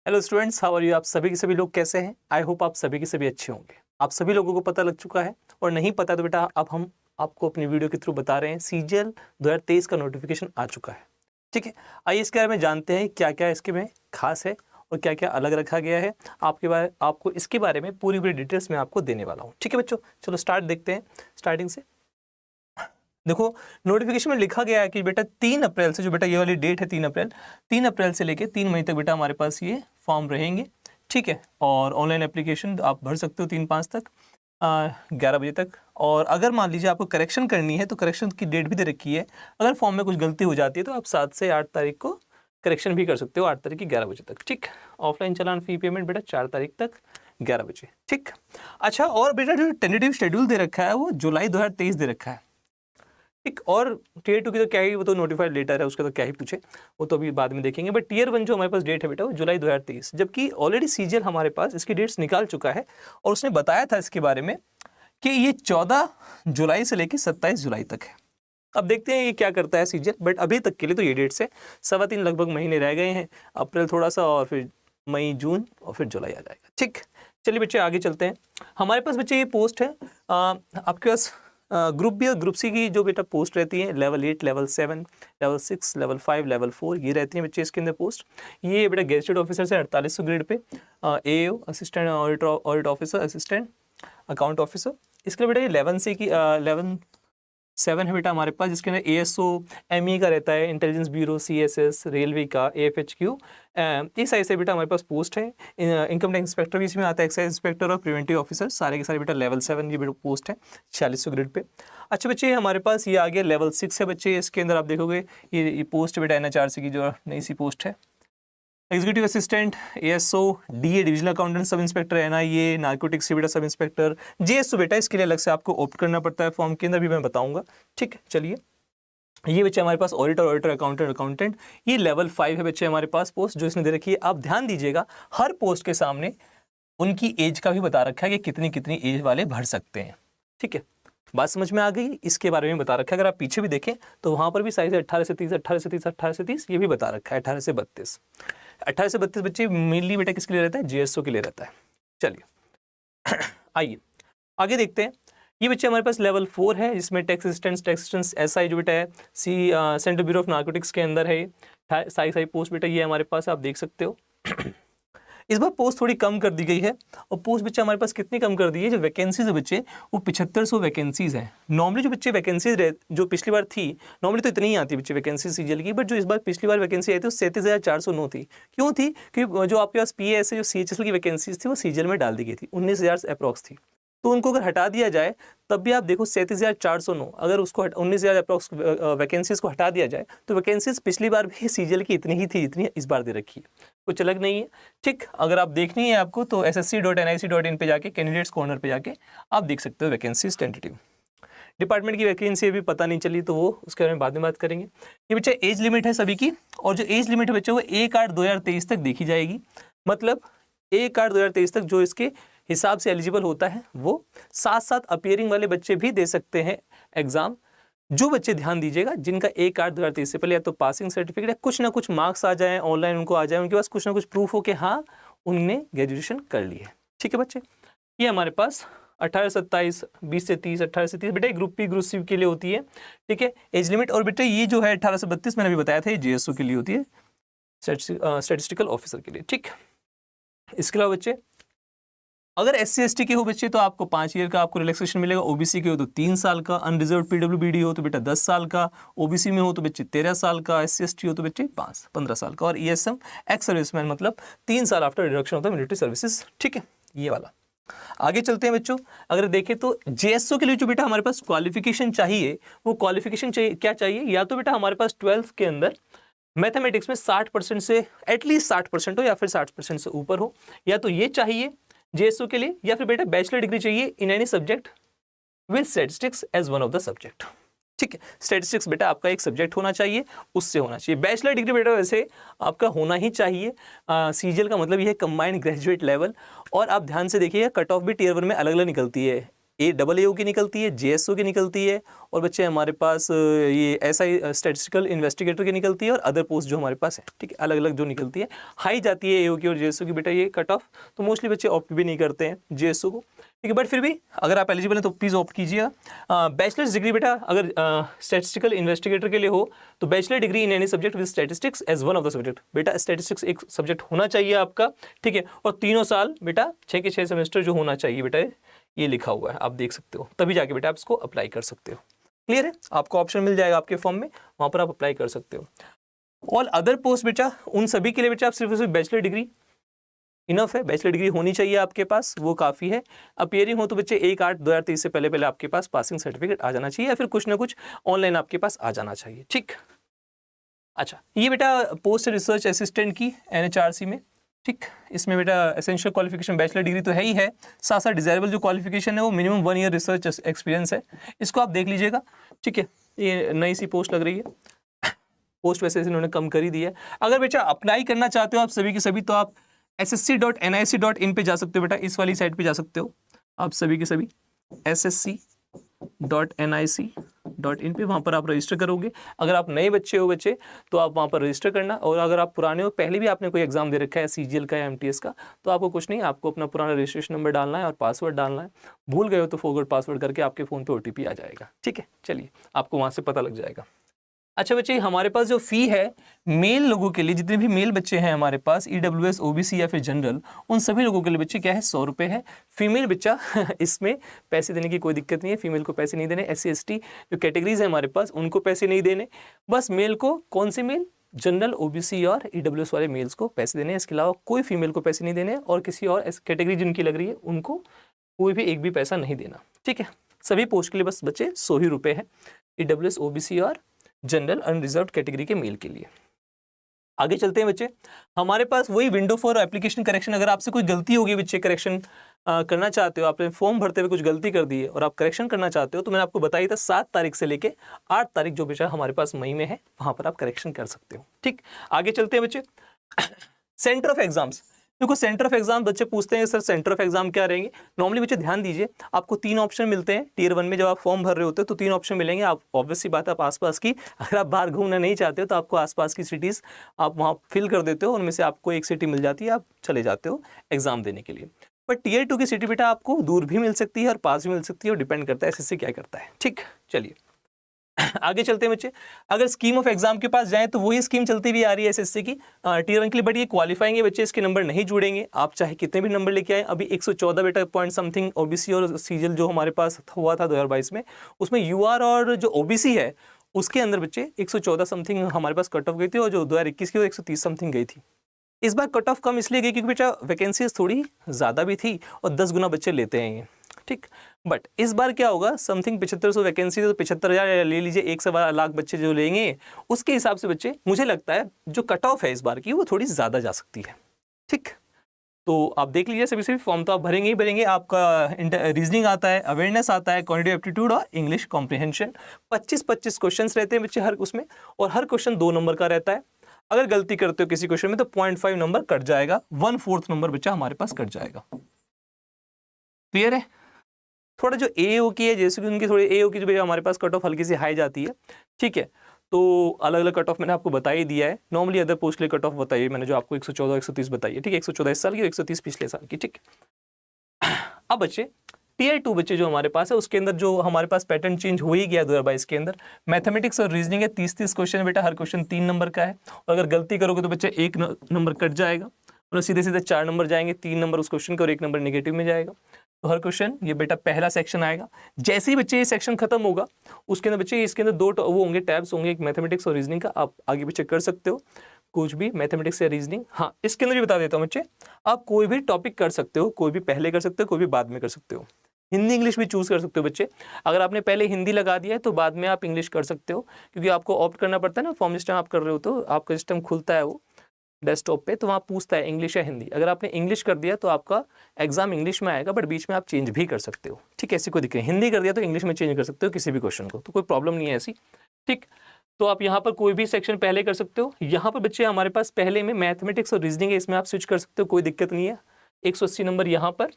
Hello students, how are you. आप सभी के सभी लोग कैसे हैं? आई होप आप सभी के सभी अच्छे होंगे। आप सभी लोगों को पता लग चुका है, और नहीं पता तो बेटा अब हम आपको अपनी वीडियो के थ्रू बता रहे हैं। सीजीएल 2023 का नोटिफिकेशन आ चुका है। ठीक है, आइए इसके बारे में जानते हैं क्या क्या इसके में खास है और क्या क्या अलग रखा गया है। आपको इसके बारे में पूरी डिटेल्स में आपको देने वाला हूँ। ठीक है बच्चों, चलो स्टार्ट देखते हैं स्टार्टिंग से। देखो, नोटिफिकेशन में लिखा गया है कि बेटा 3 अप्रैल से, जो बेटा ये वाली डेट है 3 अप्रैल से लेके 3 मई तक बेटा हमारे पास ये फॉर्म रहेंगे। ठीक है, और ऑनलाइन एप्लीकेशन आप भर सकते हो 3/5 तक 11 बजे तक। और अगर मान लीजिए आपको करेक्शन करनी है तो करेक्शन की डेट भी दे रखी है। अगर फॉर्म में कुछ गलती हो जाती है तो आप 7 से 8 तारीख को करेक्शन भी कर सकते हो, 8 तारीख की 11 बजे तक। ठीक, ऑफलाइन चालान फी पेमेंट बेटा 4 तारीख तक 11 बजे। ठीक, अच्छा, और बेटा जो टेंटेटिव शेड्यूल दे रखा है वो जुलाई 2023 दे रखा है। ठीक, और टीयर 2 की तो क्या ही, वो तो नोटिफाइड लेटर है, उसका तो क्या ही पूछे, वो तो अभी बाद में देखेंगे। बट टीयर 1 जो हमारे पास डेट है बेटा वो जुलाई 2023, जबकि ऑलरेडी सीजीएल हमारे पास इसकी डेट्स निकाल चुका है और उसने बताया था इसके बारे में कि ये 14 जुलाई से लेकर 27 जुलाई तक है। अब देखते हैं ये क्या करता है सीजीएल, बट अभी तक के लिए तो ये डेट्स है। 3.25 लगभग महीने रह गए हैं, अप्रैल थोड़ा सा, और फिर मई, जून, और फिर जुलाई आ जाएगा। ठीक, चलिए बच्चे आगे चलते हैं। हमारे पास बच्चे ये पोस्ट है आपके पास ग्रुप बी और ग्रुप सी की जो बेटा पोस्ट रहती है, level 8, level 7, level 6, level 5, level 4, ये रहती है बच्चे इसके अंदर पोस्ट। ये बेटा गेजेटेड ऑफिसर से 4800 grade pay, AO assistant audit officer, assistant account officer. इसके लिए बेटा ये 11 से की 11/7 है बेटा हमारे पास, जिसके अंदर एएसओ, एमई का रहता है, इंटेलिजेंस ब्यूरो, सीएसएस, रेलवे का, एएफएचक्यू, इस साइज से बेटा हमारे पास पोस्ट है। इनकम टैक्स इंस्पेक्टर भी इसमें आता है, एक्साइज इंस्पेक्टर और प्रिवेंटिव ऑफिसर, सारे के सारे बेटा लेवल 7 ये बेटा पोस्ट है 4600 ग्रेड पे। अच्छा बच्चे, हमारे पास ये आ गया लेवल 6 है बच्चे। इसके अंदर आप देखोगे ये पोस्ट बेटा एनएचआरसी की जो नई सी पोस्ट है, executive assistant, ASO, DA divisional accountant, sub inspector, NIA, narcotics बेटा सब इंस्पेक्टर, जेएसओ बेटा इसके लिए अलग से आपको ऑप्ट करना पड़ता है, फॉर्म के अंदर भी मैं बताऊंगा। ठीक है, चलिए ये बच्चे हमारे पास ऑडिटर, अकाउंटेंट, ये लेवल 5 है बच्चे हमारे पास पोस्ट जो इसने दे रखी है। आप ध्यान दीजिएगा, हर पोस्ट के सामने उनकी एज का भी बता रखा है कि कितनी कितनी एज वाले भर सकते हैं। ठीक है, बात समझ में आ गई? इसके बारे में बता रखा है। अगर आप पीछे भी देखें तो वहां पर भी साइज है 18 से 30, 18 से 30, 18 से 30, ये भी बता रखा है 18 से 32। 18 से 32 बच्चे मेनली बेटा किसके लिए रहता है? जेएसओ के लिए रहता है। चलिए आइए आगे देखते हैं। ये बच्चे हमारे पास लेवल 4 है, जिसमें टैक्स असिस्टेंट एसआई जो बेटा है सेंट्रल ब्यूरो ऑफ नार्कोटिक्स के अंदर है। साई पोस्ट बेटा ये हमारे पास आप देख सकते हो। इस बार पोस्ट थोड़ी कम कर दी गई है, और पोस्ट बच्चे हमारे पास कितनी कम कर दी है? जो वैकेंसीज है बच्चे वो 7500 वैकेंसीज हैं। नॉर्मली जो बच्चे वैकेंसीज जो पिछली बार थी, नॉर्मली तो इतनी ही आती बच्चे वैकेंसी सीजीएल की, बट जो इस बार पिछली बार वैकेंसी आई थी वो 37,409 थी। क्यों थी? क्योंकि जो आपके पास पीएस जो सीएचएसएल की वैकेंसीज थी वो सीजीएल में डाल दी गई थी, 19,000 अप्रॉक्स थी। तो उनको अगर हटा दिया जाए तब भी आप देखो 37,409, अगर उसको 19,000 अप्रॉक्स वैकेंसीज को हटा दिया जाए तो वैकेंसीज पिछली बार भी सीजीएल की इतनी ही थी जितनी इस बार दे रखी है, कुछ अलग नहीं है। ठीक, अगर आप देखनी है आपको तो ssc.nic.in पे जाके कैंडिडेट्स कॉर्नर पे जाके आप देख सकते हो वैकेंसीज टेंटेटिव। डिपार्टमेंट की वैकेंसी अभी पता नहीं चली तो वो उसके बारे में बाद में बात करेंगे। ये बच्चा एज लिमिट है सभी की, और जो एज लिमिट है बच्चा वो 1/8/2023 तक देखी जाएगी। मतलब 1/8/2023 तक जो इसके हिसाब से एलिजिबल होता है वो। साथ साथ अपीयरिंग वाले बच्चे भी दे सकते हैं एग्जाम। जो बच्चे ध्यान दीजिएगा जिनका 1/8/2023 से पहले या तो पासिंग सर्टिफिकेट या कुछ ना कुछ मार्क्स आ जाए, ऑनलाइन उनको आ जाए, उनके पास कुछ ना कुछ प्रूफ हो कि हाँ उनने ग्रेजुएशन कर ली है। ठीक है बच्चे, ये हमारे पास 18 से 27, 20 से 30, 18 से 30 बेटा ग्रुप पी ग्रुप सी के लिए होती है। ठीक है, एज लिमिट। और बेटा ये जो है 18 से 32 मैंने अभी बताया था, ये जेएसओ के लिए होती है, स्टैटिस्टिकल ऑफिसर के लिए। ठीक, इसके अलावा बच्चे अगर SC ST के हो बच्चे तो आपको 5 ईयर का आपको रिलैक्सेशन मिलेगा, ओबीसी के हो तो 3 साल का, अनरिजर्व PWBD हो तो बेटा 10 साल का, ओबीसी में हो तो बच्चे 13 साल का, SC ST हो तो बच्चे 15 साल का, और ESM एक्स सर्विसमैन मतलब 3 साल after reduction of the military services. ठीक है, ये वाला। आगे चलते हैं बच्चों। अगर देखें तो जेएसओ के लिए जो बेटा हमारे पास क्वालिफिकेशन चाहिए, वो क्वालिफिकेशन चाहिए क्या चाहिए? या तो बेटा हमारे पास 12th के अंदर मैथमेटिक्स में 60% से एटलीस्ट 60% हो, या फिर 60% से ऊपर हो, या तो ये चाहिए जेएसओ के लिए, या फिर बेटा बैचलर डिग्री चाहिए in any subject with statistics as one of the subject. ठीक है, स्टैटिस्टिक्स बेटा आपका एक सब्जेक्ट होना चाहिए, उससे होना चाहिए। बैचलर डिग्री बेटा वैसे आपका होना ही चाहिए। सीजीएल का मतलब ये है कंबाइंड ग्रेजुएट लेवल। और आप ध्यान से देखिएगा, कट ऑफ भी टीयर 1 में अलग अलग निकलती है। AAO की निकलती है, JSO की निकलती है, और बच्चे हमारे पास ये SI स्टैटिस्टिकल इन्वेस्टिगेटर की निकलती है, और अदर पोस्ट जो हमारे पास है, ठीक है, अलग अलग जो निकलती है। हाई जाती है AO की और JSO की बेटा ये कट ऑफ, तो मोस्टली बच्चे ऑप्ट भी नहीं करते हैं JSO को, ठीक है, बट फिर भी अगर आप एलिजिबल हैं तो प्लीज़ ऑप्ट कीजिएगा। बैचलर्स डिग्री बेटा अगर स्टैटिस्टिकल इन्वेस्टिगेटर के लिए हो तो bachelor degree in any subject with statistics as one of the subject, बेटा स्टैटिस्टिक्स एक सब्जेक्ट होना चाहिए आपका, ठीक है, और 3 साल बेटा 6 के 6 सेमेस्टर जो होना चाहिए बेटा, ये लिखा हुआ है, आप देख सकते हो, तभी जाके बेटा आप इसको अप्लाई कर सकते हो। क्लियर है, आपको ऑप्शन मिल जाएगा आपके फॉर्म में, वहाँ पर आप अप्लाई कर सकते हो। ऑल अदर पोस्ट बेटा उन सभी के लिए बेटा आप सिर्फ और सिर्फ बैचलर डिग्री इनफ है, बैचलर डिग्री होनी चाहिए आपके पास, वो काफ़ी है। अपीयरिंग हो तो बच्चे 1/8/2023 से पहले पहले आपके पास पासिंग सर्टिफिकेट आ जाना चाहिए, या फिर कुछ ना कुछ ऑनलाइन आपके पास आ जाना चाहिए, ठीक। अच्छा, ये बेटा पोस्ट रिसर्च असिस्टेंट की NHRC में, ठीक, इसमें बेटा एसेंशियल क्वालिफिकेशन बैचलर डिग्री तो है ही है, साथ साथ डिजायरेबल जो क्वालिफिकेशन है वो मिनिमम 1 ईयर रिसर्च एक्सपीरियंस है, इसको आप देख लीजिएगा, ठीक है। ये नई सी पोस्ट लग रही है, पोस्ट वैसे इन्होंने कम कर ही दी है। अगर बेटा अप्लाई करना चाहते हो आप सभी के सभी, तो आप ssc.nic.in पे जा सकते हो बेटा, इस वाली साइट पे जा सकते हो आप सभी के सभी, ssc.nic.in पे, वहाँ पर आप रजिस्टर करोगे। अगर आप नए बच्चे हो बच्चे तो आप वहाँ पर रजिस्टर करना, और अगर आप पुराने हो, पहले भी आपने कोई एग्जाम दे रखा है CGL का या MTS का, तो आपको कुछ नहीं, आपको अपना पुराना रजिस्ट्रेशन नंबर डालना है और पासवर्ड डालना है। भूल गए हो तो फॉरगॉट पासवर्ड करके आपके फ़ोन पे OTP आ जाएगा, ठीक है। चलिए, आपको वहाँ से पता लग जाएगा। अच्छा बच्चे, हमारे पास जो फ़ी है मेल लोगों के लिए, जितने भी मेल बच्चे हैं हमारे पास, EWS OBC या फिर जनरल, उन सभी लोगों के लिए बच्चे क्या है, 100 रुपये है। फीमेल बच्चा इसमें पैसे देने की कोई दिक्कत नहीं है, फीमेल को पैसे नहीं देने। SC ST जो कैटेगरीज है हमारे पास उनको पैसे नहीं देने, बस मेल को, कौन से मेल, जनरल OBC और EWS वाले मेल्स को पैसे देने, इसके अलावा कोई फीमेल को पैसे नहीं देने, और किसी और कैटेगरी जिनकी लग रही है उनको कोई भी एक भी पैसा नहीं देना, ठीक है। सभी पोस्ट के लिए बस बच्चे 100 ही रुपये है, EWS OBC और जनरल अनरिजर्व्ड कैटेगरी के मेल के लिए। आगे चलते हैं बच्चे, हमारे पास वही विंडो फॉर एप्लीकेशन करेक्शन। अगर आपसे कोई गलती होगी बच्चे, करेक्शन करना चाहते हो, आपने फॉर्म भरते हुए कुछ गलती कर दी है और आप करेक्शन करना चाहते हो, तो मैंने आपको बताया था 7 तारीख से लेके 8 तारीख जो बच्चा हमारे पास मई में है, वहां पर आप करेक्शन कर सकते हो, ठीक। आगे चलते हैं बच्चे, सेंटर ऑफ एग्जाम्स। देखो, सेंटर ऑफ एग्जाम बच्चे पूछते हैं सर सेंटर ऑफ एग्जाम क्या रहेंगे। नॉर्मली बच्चे ध्यान दीजिए, आपको 3 ऑप्शन मिलते हैं टियर 1 में, जब आप फॉर्म भर रहे होते हो तो 3 ऑप्शन मिलेंगे। आप ऑब्वियस सी बात है, आप आसपास की, अगर आप बाहर घूमना नहीं चाहते हो तो आपको आसपास की सिटीज़ आप वहाँ फिल कर देते हो, उनमें से आपको एक सिटी मिल जाती है, आप चले जाते हो एग्जाम देने के लिए। पर टियर 2 की सिटी बेटा आपको दूर भी मिल सकती है और पास भी मिल सकती है, और डिपेंड करता है SSC क्या करता है, ठीक। चलिए आगे चलते हैं बच्चे, अगर स्कीम ऑफ एग्जाम के पास जाएं तो वही स्कीम चलती हुई आ रही है SSC की टियर 1 के लिए, बट ये क्वालिफाइंग है बच्चे, इसके नंबर नहीं जुड़ेंगे, आप चाहे कितने भी नंबर लेके आए। अभी 114 बेटा पॉइंट समथिंग OBC और CGL जो हमारे पास हुआ था 2022 में, उसमें UR और जो OBC है उसके अंदर बच्चे 114 समथिंग हमारे पास कट ऑफ गई थी, और जो 2021 की 130 समथिंग गई थी। इस बार कट ऑफ कम इसलिए गई क्योंकि बेटा वैकेंसीज थोड़ी ज़्यादा भी थी और 10 गुना बच्चे लेते हैं ये, ठीक। बट इस बार क्या होगा, समथिंग 7500 वैकेंसी, तो 75,000 ले लीजिए, 1.25 लाख बच्चे जो लेंगे, उसके हिसाब से बच्चे मुझे लगता है जो कट ऑफ है इस बार की वो थोड़ी ज़्यादा जा सकती है, ठीक। तो आप देख लीजिए, सभी सभी फॉर्म तो आप भरेंगे ही भरेंगे। आपका रीजनिंग आता है, अवेयरनेस आता है, क्वांटिटेटिव एप्टीट्यूड और इंग्लिश कॉम्प्रिहेंशन। 25-25 क्वेश्चन रहते हैं बच्चे हर उसमें, और हर क्वेश्चन 2 नंबर का रहता है। अगर गलती करते हो किसी क्वेश्चन में तो 0.5 नंबर कट जाएगा, 1/4 नंबर बच्चा हमारे पास कट जाएगा। क्लियर है? थोड़ा जो AO की है, जैसे कि उनकी थोड़ी AO की जो हमारे पास कट ऑफ हल्की सी हाई जाती है, ठीक है। तो अलग अलग कट ऑफ मैंने आपको बता ही दिया है। नॉर्मली अदर पोस्ट के लिए कट ऑफ बताइए मैंने, जो आपको 114 130 बताई है, ठीक है। 114 इस साल की, 130 पिछले साल की, ठीक। अब बच्चे टियर 2 बच्चे जो हमारे पास है, उसके अंदर जो हमारे पास पैटर्न चेंज हो ही गया 2022 के अंदर। मैथमेटिक्स और रीजनिंग है, 30-30 क्वेश्चन है बेटा, हर क्वेश्चन 3 नंबर का है, और अगर गलती करोगे तो बच्चे 1 नंबर कट जाएगा, और सीधे सीधे 4 नंबर जाएंगे, 3 नंबर उस क्वेश्चन के और 1 नंबर नेगेटिव में जाएगा। तो हर क्वेश्चन ये बेटा पहला सेक्शन आएगा। जैसे ही बच्चे ये सेक्शन खत्म होगा, उसके अंदर बच्चे इसके अंदर 2 वो होंगे, टैब्स होंगे, एक मैथमेटिक्स और रीजनिंग का। आप आगे पीछे कर सकते हो कुछ भी, मैथमेटिक्स या रीजनिंग। हाँ, इसके अंदर भी बता देता हूँ बच्चे, आप कोई भी टॉपिक कर सकते हो, कोई भी पहले कर सकते हो, कोई भी बाद में कर सकते हो। हिंदी इंग्लिश भी चूज कर सकते हो बच्चे। अगर आपने पहले हिंदी लगा दिया है तो बाद में आप इंग्लिश कर सकते हो, क्योंकि आपको ऑप्ट करना पड़ता है ना, फॉर्म सिस्टम आप कर रहे हो तो आपका सिस्टम खुलता है वो डेस्कटॉप पे, तो वहाँ पूछता है इंग्लिश या हिंदी। अगर आपने इंग्लिश कर दिया तो आपका एग्जाम इंग्लिश में आएगा, बट बीच में आप चेंज भी कर सकते हो, ठीक है। ऐसी कोई दिक्कत, हिंदी कर दिया तो इंग्लिश में चेंज कर सकते हो किसी भी क्वेश्चन को, तो कोई प्रॉब्लम नहीं है ऐसी, ठीक। तो आप यहाँ पर कोई भी सेक्शन पहले कर सकते हो। यहाँ पर बच्चे हमारे पास पहले में मैथमेटिक्स और रीजनिंग है, इसमें आप स्विच कर सकते हो, कोई दिक्कत नहीं है। 180 नंबर यहाँ पर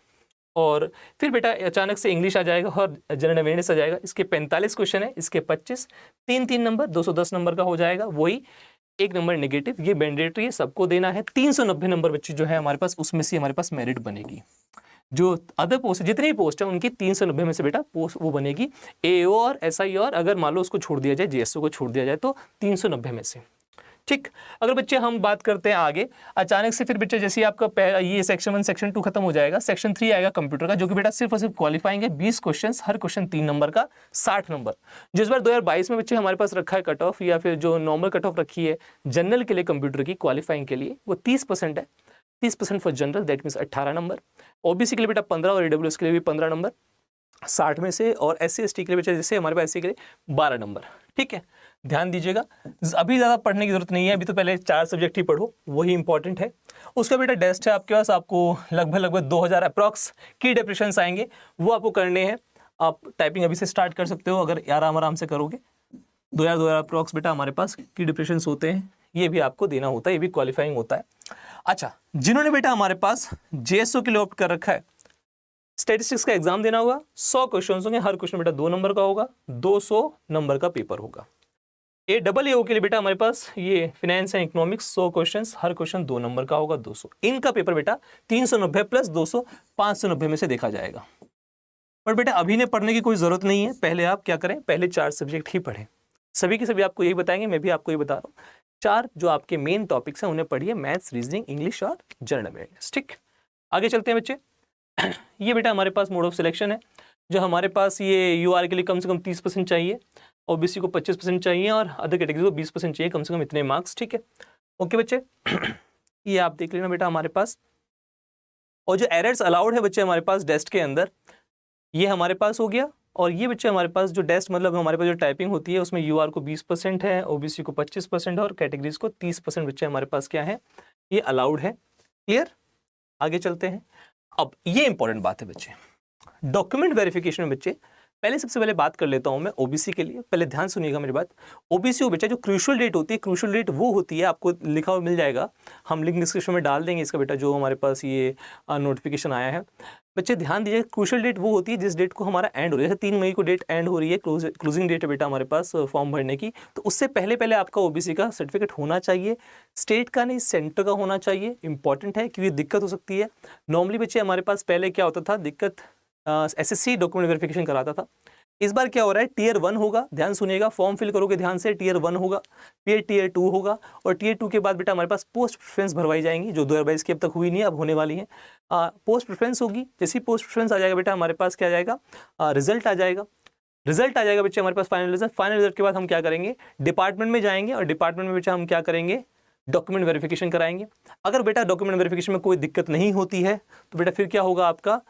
और फिर बेटा अचानक से इंग्लिश आ जाएगा और जनरल अवेयरनेस आ जाएगा। इसके 45 क्वेश्चन है, इसके 25, 3-3 नंबर 210 नंबर का हो जाएगा। वही 1 नंबर नेगेटिव, ये मैंडेटरी है, सबको देना है। 390 नंबर बच्चे जो है हमारे पास, उसमें से हमारे पास मेरिट बनेगी। जो अदर पोस्ट जितनी भी पोस्ट है उनकी 390 में से बेटा पोस्ट वो बनेगी एओ और एसआई, और अगर मान लो उसको छोड़ दिया जाए, जीएसओ को छोड़ दिया जाए तो 390 में से। ठीक, अगर बच्चे हम बात करते हैं आगे, अचानक से फिर बच्चे जैसे आपका ये सेक्शन 1 सेक्शन 2 खत्म हो जाएगा, सेक्शन 3 आएगा कंप्यूटर का, जो कि बेटा सिर्फ और सिर्फ क्वालिफाइंग है। 20 क्वेश्चन, हर क्वेश्चन 3 नंबर का, 60 नंबर। जो इस बार 2022 में बच्चे हमारे पास रखा है कट ऑफ, या फिर जो नॉर्मल कट ऑफ रखी है जनरल के लिए कंप्यूटर की क्वालिफाइंग के लिए, वो 30% है। 30% for general, that means 18 number. OBC के लिए बेटा 15 और ईडब्ल्यूएस के लिए भी 15 नंबर 60 में से, और एससी एसटी के लिए बेटा जैसे हमारे पास एससी के लिए 12 नंबर। ठीक है, ध्यान दीजिएगा, अभी ज़्यादा पढ़ने की जरूरत नहीं है, अभी तो पहले 4 सब्जेक्ट ही पढ़ो, वही इंपॉर्टेंट है। उसका बेटा टेस्ट है आपके पास, आपको लगभग 2000 अप्रॉक्स की डेप्रेशंस आएंगे, वो आपको करने हैं। आप टाइपिंग अभी से स्टार्ट कर सकते हो अगर आराम से करोगे। 2000 अप्रॉक्स बेटा हमारे पास की डिप्रेशंस होते हैं, ये भी आपको देना होता है, ये भी क्वालिफाइंग होता है। अच्छा, जिन्होंने बेटा हमारे पास जेएसओ के लिए ऑप्ट कर रखा है, स्टैटिस्टिक्स का एग्जाम देना होगा। 100 क्वेश्चन होंगे, हर क्वेश्चन बेटा 2 नंबर का होगा, 200 नंबर का पेपर होगा। AAO के लिए बेटा हमारे पास ये finance and economics 100 question, her question 2 number का होगा, 200। इनका पेपर बेटा 390 प्लस 200, 590 में से देखा जाएगा। पर बेटा अभी ने पढ़ने की कोई जरूरत नहीं है, पहले आप क्या करें, पहले 4 सब्जेक्ट ही पढ़ें। सभी के सभी आपको यही बताएंगे, मैं भी आपको यही बता रहा हूँ। 4 जो आपके मेन टॉपिक्स हैं उन्हें पढ़िए, मैथ्स, रीजनिंग, इंग्लिश और जनरल अवेयरनेस। ठीक, आगे चलते हैं बच्चे। ये बेटा हमारे पास मोड ऑफ सिलेक्शन है, जो हमारे पास ये यूआर के लिए कम से कम 30% चाहिए, ओबीसी को 25% चाहिए, और अदर कैटेगरी को 20% चाहिए, कम से कम इतने मार्क्स। ठीक है, ओके बच्चे। ये आप देख लेना बेटा हमारे पास। और जो एरर्स अलाउड है बच्चे हमारे पास टेस्ट के अंदर, ये हमारे पास हो गया। और ये बच्चे हमारे पास जो टेस्ट मतलब हमारे पास जो टाइपिंग होती है उसमें यूआर को 20% है, ओबीसी को 25% है, और कैटेगरीज को 30% बच्चे हमारे पास क्या है, ये अलाउड है। क्लियर, आगे चलते हैं। अब ये इंपॉर्टेंट बात है बच्चे, डॉक्यूमेंट वेरिफिकेशन में बच्चे पहले सबसे पहले बात कर लेता हूं मैं ओबीसी के लिए। पहले ध्यान सुनिएगा मेरी बात। ओबीसी वो बच्चा जो क्रूशियल डेट होती है, क्रूशियल डेट वो होती है, आपको लिखा हुआ मिल जाएगा, हम लिंक डिस्क्रिप्शन में डाल देंगे इसका बेटा, जो हमारे पास ये नोटिफिकेशन आया है। बच्चे ध्यान दीजिए, क्रूशियल डेट वो होती है जिस डेट को हमारा एंड हो रही है, जैसे 3 मई को डेट एंड हो रही है, क्लोजिंग डेट है बेटा हमारे पास फॉर्म भरने की, तो उससे पहले पहले आपका ओबीसी का सर्टिफिकेट होना चाहिए। स्टेट का नहीं, सेंटर का होना चाहिए। इंपॉर्टेंट है क्योंकि दिक्कत हो सकती है। नॉर्मली बच्चे हमारे पास पहले क्या होता था, दिक्कत एसएससी डॉक्यूमेंट वेरिफिकेशन कराता था। इस बार क्या हो रहा है, टियर 1 होगा, ध्यान सुनिएगा, फॉर्म फिल करोगे ध्यान से, टियर 1 होगा, फिर टियर 2 होगा, और टियर 2 के बाद बेटा हमारे पास पोस्ट प्रेफरेंस भरवाई जाएंगी, जो 2022 की अब तक हुई नहीं है, अब होने वाली है। पोस्ट प्रेफरेंस होगी, जैसी पोस्ट प्रेफरेंस आ जाएगा बेटा हमारे पास क्या आ जाएगा, रिजल्ट आ जाएगा। रिजल्ट आ जाएगा बच्चे हमारे पास फाइनल रिजल्ट। फाइनल रिजल्ट के बाद हम क्या करेंगे, डिपार्टमेंट में जाएंगे, और डिपार्टमेंट में बेटा हम क्या करेंगे, डॉक्यूमेंट वेरिफिकेशन कराएंगे। अगर बेटा डॉक्यूमेंट वेरिफिकेशन में कोई दिक्कत नहीं होती है तो बेटा फिर क्या होगा आपका,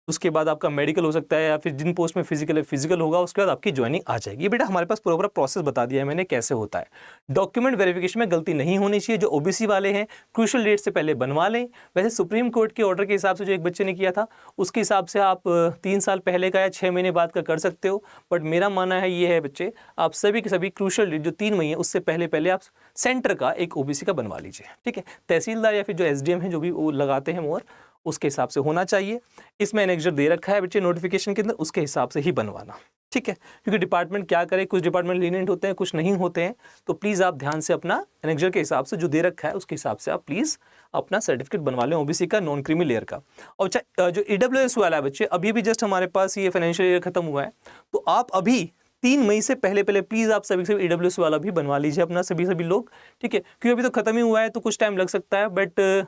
उसके बाद आपका मेडिकल हो सकता है, या फिर जिन पोस्ट में फिजिकल होगा उसके बाद आपकी ज्वाइनिंग आ जाएगी। ये बेटा हमारे पास पूरा प्रोसेस बता दिया है मैंने कैसे होता है। डॉक्यूमेंट वेरिफिकेशन में गलती नहीं होनी चाहिए। जो ओबीसी वाले हैं क्रूशियल डेट से पहले बनवा लें। वैसे सुप्रीम कोर्ट के ऑर्डर के हिसाब से जो एक बच्चे ने किया था उसके हिसाब से आप 3 साल पहले का या 6 महीने बाद का कर सकते हो, बट मेरा मानना है ये है बच्चे, आप सभी के सभी क्रूशियल डेट जो 3 मई है उससे पहले आप सेंटर का एक ओबीसी का बनवा लीजिए। ठीक है, तहसीलदार या फिर जो एसडीएम है जो भी वो लगाते हैं मोहर, उसके हिसाब से होना चाहिए। इसमें एनेक्जर दे रखा है बच्चे नोटिफिकेशन के अंदर, उसके हिसाब से ही बनवाना। ठीक है, क्योंकि डिपार्टमेंट क्या करे, कुछ डिपार्टमेंट लीनिएंट होते हैं, कुछ नहीं होते हैं, तो प्लीज़ आप ध्यान से अपना एनेक्जर के हिसाब से जो दे रखा है उसके हिसाब से आप प्लीज़ अपना सर्टिफिकेट बनवा लें ओबीसी का, नॉन क्रीमी लेयर का। और जो ईडब्ल्यूएस वाला है बच्चे, अभी भी जस्ट हमारे पास ये फाइनेंशियल ईयर खत्म हुआ है, तो आप अभी 3 मई से पहले प्लीज़ आप सभी से ईडब्ल्यूएस वाला भी बनवा लीजिए अपना, सभी लोग। ठीक है, क्योंकि अभी तो खत्म ही हुआ है तो कुछ टाइम लग सकता है, बट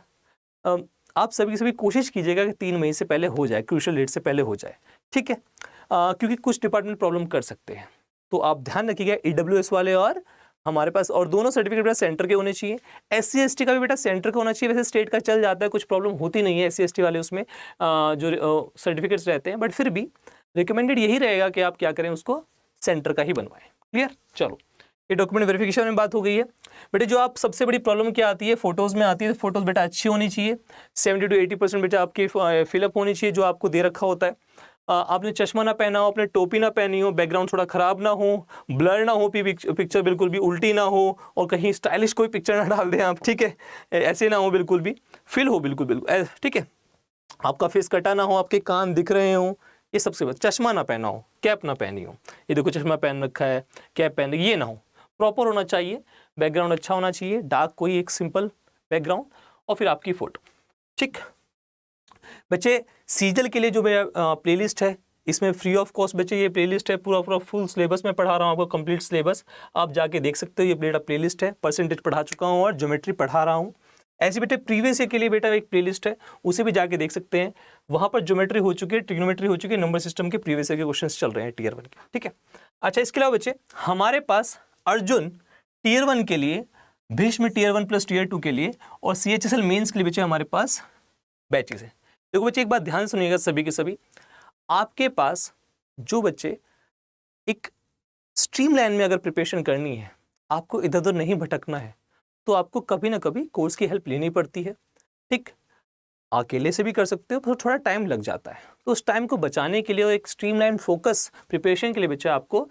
आप सभी कोशिश कीजिएगा कि 3 मई से पहले हो जाए, क्रूशियल डेट से पहले हो जाए। ठीक है, क्योंकि कुछ डिपार्टमेंट प्रॉब्लम कर सकते हैं, तो आप ध्यान रखिएगा ईडब्ल्यूएस वाले और हमारे पास, और दोनों सर्टिफिकेट बेटा सेंटर के होने चाहिए। एससी एसटी का भी बेटा सेंटर का होना चाहिए। वैसे स्टेट का चल जाता है, कुछ प्रॉब्लम होती नहीं है एससी एसटी वाले उसमें जो सर्टिफिकेट्स रहते हैं, बट फिर भी रिकमेंडेड यही रहेगा कि आप क्या करें, उसको सेंटर का ही बनवाएं। क्लियर, चलो ये डॉक्यूमेंट वेरिफिकेशन में बात हो गई है। बेटे जो आप सबसे बड़ी प्रॉब्लम क्या आती है, फोटोज़ में आती है। फोटोज़ बेटा अच्छी होनी चाहिए, 70 to 80% बेटा आपकी फिलअप होनी चाहिए जो आपको दे रखा होता है। आपने चश्मा ना पहना हो, आपने टोपी ना पहनी हो, बैकग्राउंड थोड़ा ख़राब ना हो, ब्लर ना हो, पिक्चर बिल्कुल भी उल्टी ना हो, और कहीं स्टाइलिश कोई पिक्चर ना डाल दें आप। ठीक है, ऐसे ना हो, बिल्कुल भी फिल हो, बिल्कुल। ठीक है, आपका फेस कटा ना हो, आपके कान दिख रहे हो, ये सबसे बड़ा। चश्मा ना पहना हो, कैप ना पहनी हो, ये देखो चश्मा पहन रखा है, कैप पहन रखी, ये ना हो, प्रॉपर होना चाहिए, बैकग्राउंड अच्छा होना चाहिए, डार्क कोई एक सिंपल बैकग्राउंड, और फिर आपकी फोटो। ठीक बच्चे, सीजल के लिए जो मेरा प्लेलिस्ट है, इसमें फ्री ऑफ कॉस्ट बच्चे ये प्लेलिस्ट है, पूरा फुल सिलेबस में पढ़ा रहा हूँ आपको, कंप्लीट सिलेबस आप जाके देख सकते हो। ये प्लेलिस्ट है, परसेंटेज पढ़ा चुका हूँ और ज्योमेट्री पढ़ा रहा हूँ। ऐसे बेटे प्रीवियस ईयर के लिए बेटा एक प्लेलिस्ट है, उसे भी जाके देख सकते हैं, वहाँ पर ज्योमेट्री हो चुकी है, ट्रिग्नोमेट्री हो चुकी है, नंबर सिस्टम के प्रीवियस ईयर के क्वेश्चन चल रहे हैं टीयर 1 के। ठीक है, अच्छा इसके अलावा बच्चे हमारे पास अर्जुन टीयर 1 के लिए, भीष्म टीयर 1 प्लस टीयर 2 के लिए, और CHSL मेंस के लिए बच्चे हमारे पास बैचेस है। देखो बच्चे एक बात ध्यान सुनिएगा सभी के सभी, आपके पास जो बच्चे एक स्ट्रीम लाइन में अगर प्रिपरेशन करनी है, आपको इधर उधर नहीं भटकना है, तो आपको कभी ना कभी कोर्स की हेल्प लेनी पड़ती है। ठीक, अकेले से भी कर सकते हो, पर थोड़ा टाइम लग जाता है, तो उस टाइम को बचाने के लिए और एक स्ट्रीमलाइन फोकस प्रिपरेशन के लिए बच्चे आपको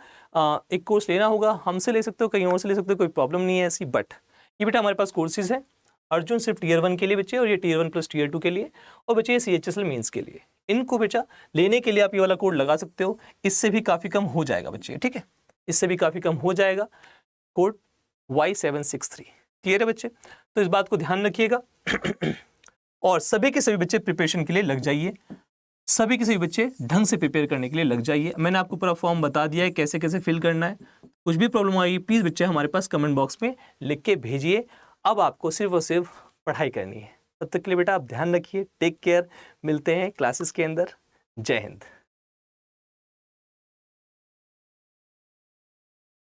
एक कोर्स लेना होगा। हमसे ले सकते हो, कहीं और से ले सकते हो, कोई प्रॉब्लम नहीं है ऐसी। बट ये बेटा हमारे पास कोर्सेज है, अर्जुन सिर्फ टीयर 1 के लिए बच्चे, और ये टीयर 1 प्लस टीयर 2 के लिए, और बच्चे ये CHSL मेंस के लिए। इनको बेटा लेने के लिए आप ये वाला कोड लगा सकते हो, इससे भी काफ़ी कम हो जाएगा बच्चे। ठीक है, इससे भी काफ़ी कम हो जाएगा, कोड Y763। क्लियर है बच्चे? तो इस बात को ध्यान रखिएगा और सभी के सभी बच्चे प्रिपरेशन के लिए लग जाइए, सभी के सभी बच्चे ढंग से प्रिपेयर करने के लिए लग जाइए। मैंने आपको पूरा फॉर्म बता दिया है कैसे कैसे फिल करना है। कुछ भी प्रॉब्लम आएगी प्लीज़ बच्चे हमारे पास कमेंट बॉक्स में लिख के भेजिए। अब आपको सिर्फ और सिर्फ पढ़ाई करनी है। तब तक के लिए बेटा आप ध्यान रखिए, टेक केयर, मिलते हैं क्लासेस के अंदर। जय हिंद।